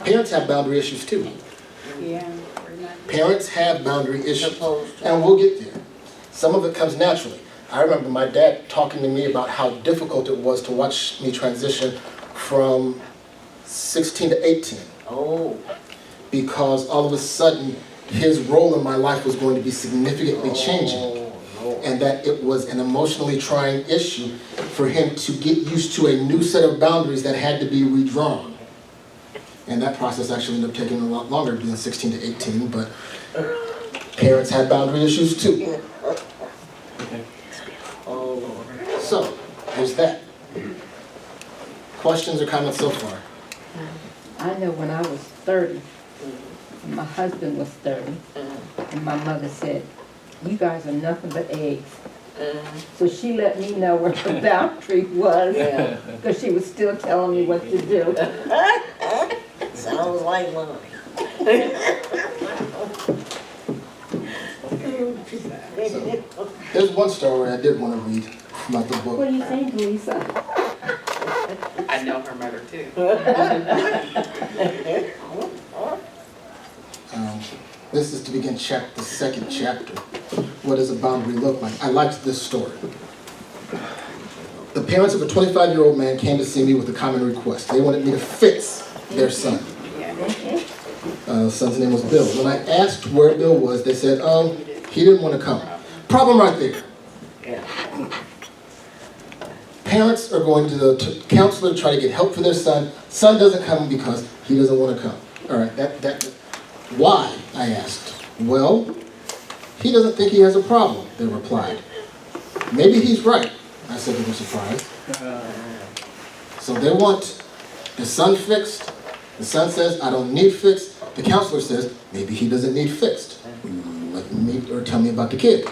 Parents have boundary issues too. Yeah. Parents have boundary issues, and we'll get there. Some of it comes naturally. I remember my dad talking to me about how difficult it was to watch me transition from 16 to 18. Oh. Because all of a sudden, his role in my life was going to be significantly changing. And that it was an emotionally trying issue for him to get used to a new set of boundaries that had to be redrawn. And that process actually ended up taking a lot longer, being 16 to 18, but parents had boundary issues too. So, there's that. Questions or comments so far? I know when I was 30, and my husband was 30, and my mother said, "You guys are nothing but eggs." So she let me know where the boundary was, because she was still telling me what to do. Sounds like mine. So, there's one story I did want to read about the book. What do you think, Lisa? I know her mother too. This is to begin the second chapter. What does a boundary look like? I liked this story. The parents of a 25-year-old man came to see me with a common request. They wanted me to fix their son. The son's name was Bill. When I asked where Bill was, they said, he didn't want to come. Problem right there. Parents are going to the counselor to try to get help for their son. Son doesn't come because he doesn't want to come. All right, why, I asked. Well, he doesn't think he has a problem, they replied. Maybe he's right, I said to their surprise. So they want the son fixed. The son says, I don't need fixed. The counselor says, maybe he doesn't need fixed. Tell me about the kid.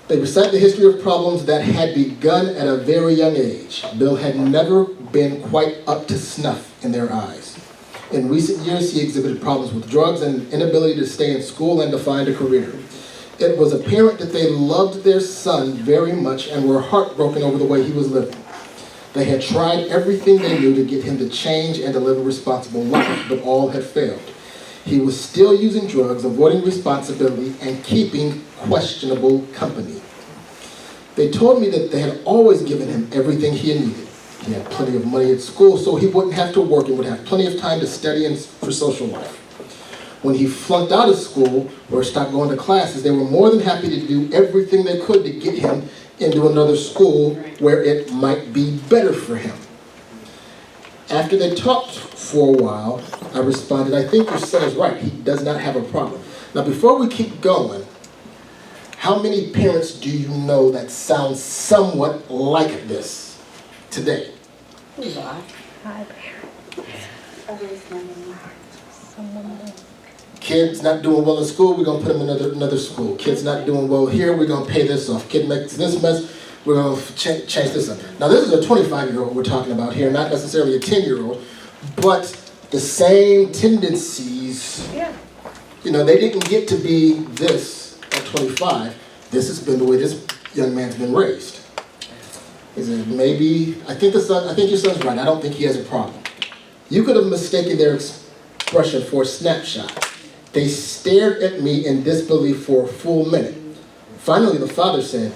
They recite the history of problems that had begun at a very young age. Bill had never been quite up to snuff in their eyes. In recent years, he exhibited problems with drugs and inability to stay in school and to find a career. It was apparent that they loved their son very much and were heartbroken over the way he was living. They had tried everything they knew to get him to change and to live a responsible life, but all had failed. He was still using drugs, avoiding responsibility, and keeping questionable company. They told me that they had always given him everything he needed. He had plenty of money at school, so he wouldn't have to work and would have plenty of time to study and for social life. When he flunked out of school or stopped going to classes, they were more than happy to do everything they could to get him into another school where it might be better for him. After they talked for a while, I responded, I think your son is right. He does not have a problem. Now, before we keep going, how many parents do you know that sound somewhat like this today? Kid's not doing well in school, we're going to put him in another school. Kid's not doing well here, we're going to pay this off. Kid makes this mess, we're going to change this up. Now this is a 25-year-old we're talking about here, not necessarily a 10-year-old, but the same tendencies, you know, they didn't get to be this at 25. This has been the way this young man's been raised. Is it maybe, I think your son's right, I don't think he has a problem. You could have mistaken their expression for a snapshot. They stared at me in disbelief for a full minute. Finally, the father said,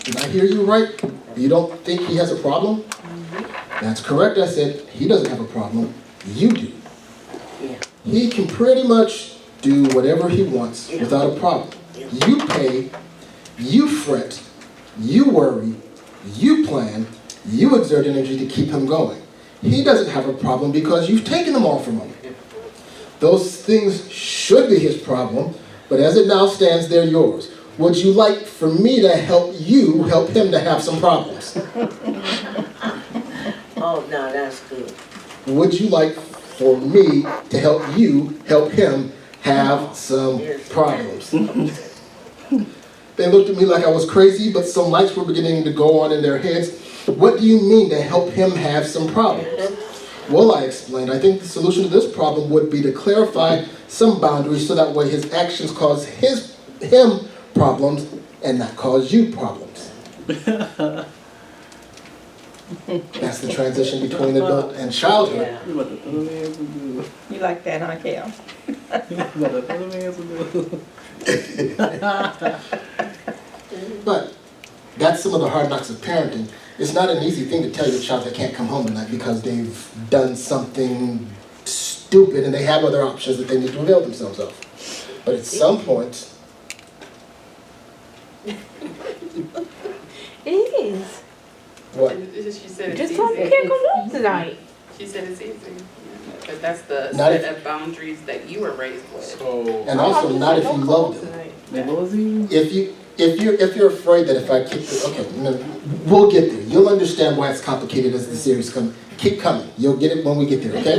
did I hear you right? You don't think he has a problem? That's correct, I said. He doesn't have a problem. You do. He can pretty much do whatever he wants without a problem. You pay, you fret, you worry, you plan, you exert energy to keep him going. He doesn't have a problem because you've taken them all from him. Those things should be his problem, but as it now stands, they're yours. Would you like for me to help you help him to have some problems? Oh, no, that's good. Would you like for me to help you help him have some problems? They looked at me like I was crazy, but some lights were beginning to go on in their heads. What do you mean to help him have some problems? Well, I explained, I think the solution to this problem would be to clarify some boundaries so that way his actions cause him problems and not cause you problems. That's the transition between adult and childhood. Yeah. You about to throw the hands and do. You like that, huh, Cal? You about to throw the hands and do. But that's some of the hard knocks of parenting. It's not an easy thing to tell your child they can't come home tonight because they've done something stupid and they have other options that they need to avail themselves of. But at some point, It is. what? She said it's Just told me you easy. can't come home tonight. She said it's easy. Yeah, but that's the Not set if- of boundaries that you were raised with. So, And also not if you love them. they losing? If you're afraid that if I kick the, okay, no, we'll get there. You'll understand why it's complicated as the series comes. Keep coming. You'll get it when we get there, okay?